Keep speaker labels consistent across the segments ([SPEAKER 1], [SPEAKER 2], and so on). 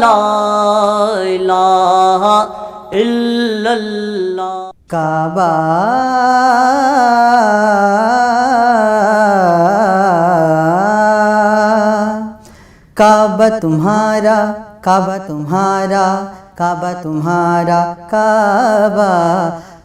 [SPEAKER 1] لا الہ الا اللہ۔
[SPEAKER 2] کعبہ کعبہ تمہارا، کعبہ تمہارا، کعبہ تمہارا، کعبہ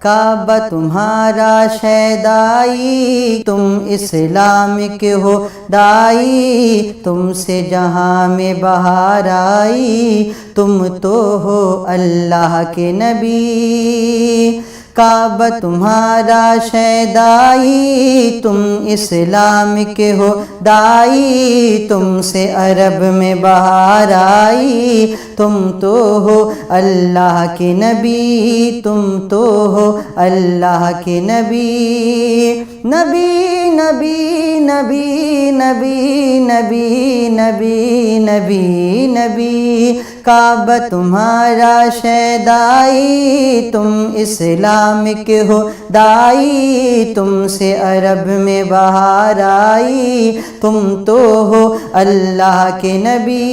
[SPEAKER 2] کعبہ تمہارا شیدائی، تم اسلام کے ہو دائی، تم سے جہاں میں بہار آئی، تم تو ہو اللہ کے نبی۔ کعبہ تمہارا شیدائی، تم اسلام کے ہو دائی، تم سے عرب میں بہار آئی، تم تو ہو اللہ کے نبی، تم تو ہو اللہ کے نبی۔ نبی نبی نبی نبی نبی نبی نبی نبی، کعبہ تمہارا شیدائی، تم اسلام کے ہو دائی، تم سے عرب میں بہار آئی، تم تو ہو اللہ کے نبی۔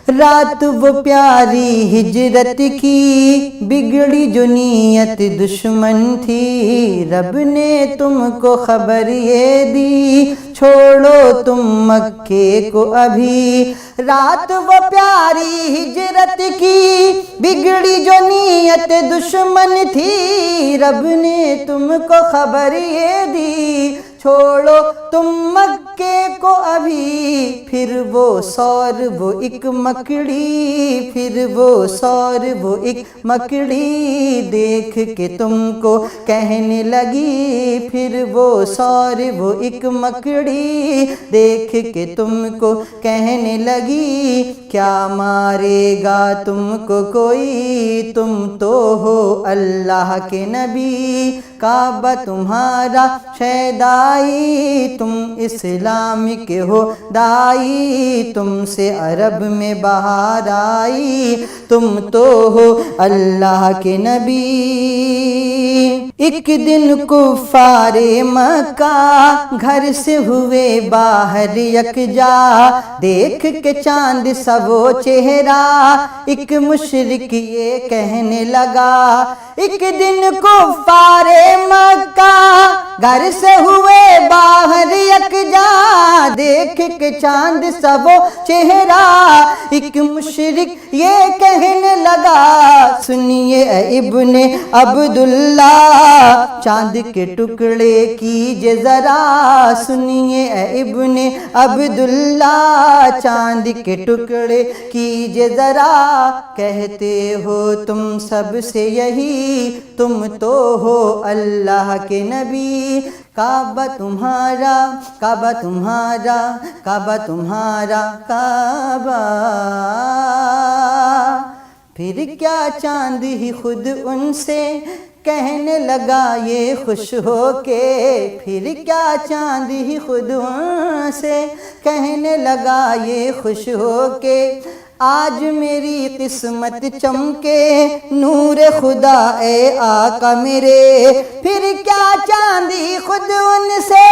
[SPEAKER 2] رات وہ پیاری ہجرت کی، بگڑی جو نیت دشمن تھی، رب نے تم کو خبر یہ دی، چھوڑو تم مکے کو ابھی۔ رات وہ پیاری ہجرت کی، بگڑی جو نیت دشمن تھی، رب نے تم کو خبر یہ دی، چھوڑو تم مکے کو ابھی۔ پھر وہ سور وہ ایک مکڑی، پھر وہ سور وہ ایک مکڑی، دیکھ کے تم کو کہنے لگی، پھر وہ سور وہ ایک مکڑی، دیکھ کے تم کو کہنے لگی، کیا مارے گا تم کو کوئی، تم تو ہو اللہ کے نبی۔ کعبہ تمہارا شیدائی، تم اسلام کے ہو دائی، تم سے عرب میں بہار آئی، تم تو ہو اللہ کے نبی۔ ایک دن کفار مکہ گھر سے ہوئے باہر یکجا، دیکھ کے چاند سا وہ چہرہ، ایک مشرک یہ کہنے لگا۔ ایک دن کفار مکہ گھر سے ہوئے باہر یکجا، دیکھ کے چاند سا وہ چہرہ، ایک مشرک یہ کہنے لگا، سنیے اے ابن عبداللہ، چاند کے ٹکڑے کیجئے ذرا، سنیے اے ابن عبداللہ، چاند کے ٹکڑے کیجئے ذرا، کہتے ہو تم سب سے یہی، تم تو ہو اللہ کے نبی۔ کعبہ تمہارا، کعبہ تمہارا، کعبہ تمہارا، کعبہ۔ پھر کیا چاند ہی خود ان سے کہنے لگا یہ خوش ہو کے، پھر کیا چاند ہی خود ان سے کہنے لگا یہ خوش ہو کے، آج میری قسمت چمکے نور خدا اے آقا میرے۔ پھر کیا چاندی خود ان سے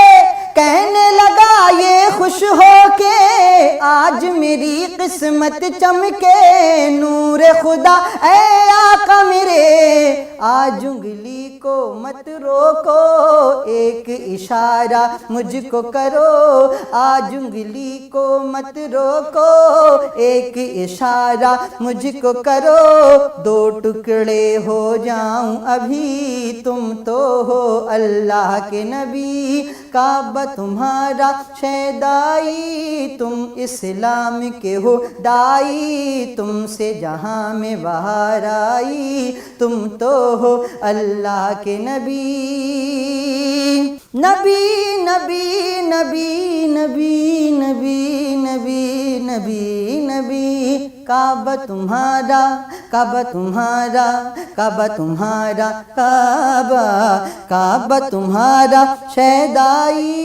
[SPEAKER 2] کہنے لگا یہ خوش ہو کے، آج میری قسمت چمکے نور خدا اے آقا میرے۔ آج انگلی کو مت روکو، ایک اشارہ مجھ کو کرو، آج انگلی کو مت روکو، ایک اشارہ مجھ کو کرو، دو ٹکڑے ہو جاؤں ابھی، تم تو ہو اللہ کے نبی۔ کعبہ تمہارا شیدائی، تم اسلام کے ہو دائی، تم سے جہاں میں بہار آئی، تم تو ہو اللہ کے نبی۔ نبی نبی نبی نبی نبی نبی نبی نبی، کعبہ تمہارا، کعبہ تمہارا، کعبہ تمہارا، کعبہ کعبہ تمہارا شیدائی۔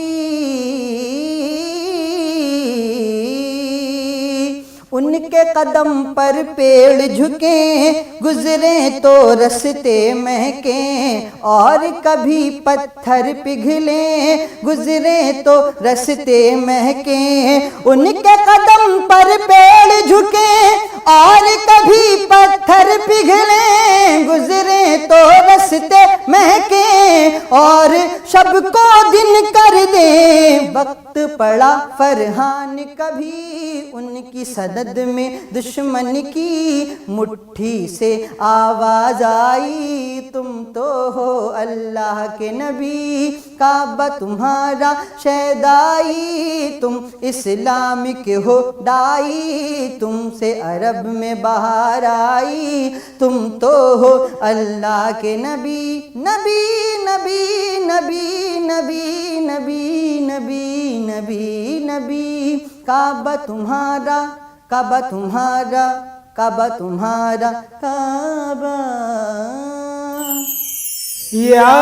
[SPEAKER 2] ان کے قدم پر پیڑ جھکیں، گزریں تو رستے مہکیں، اور کبھی پتھر پگھلیں، گزریں تو رستے مہکیں۔ ان کے قدم پر پیڑ جھکے اور کبھی پتھر پگھلیں، گزرے تو رستے مہکے اور شب کو دن کر دے، وقت پڑا فرحان کبھی ان کی صدد میں دشمن کی مٹھی سے آواز آئی، تم تو ہو اللہ کے نبی، کعبہ تمہارا شیدائی، تم اسلام کے ہو دائی، تم سے عرب میں بہار آئی، تم تو ہو اللہ کے نبی، نبی نبی نبی نبی نبی نبی نبی نبی، کعبہ تمہارا کعبہ تمہارا کعبہ تمہارا کعبہ۔
[SPEAKER 3] یا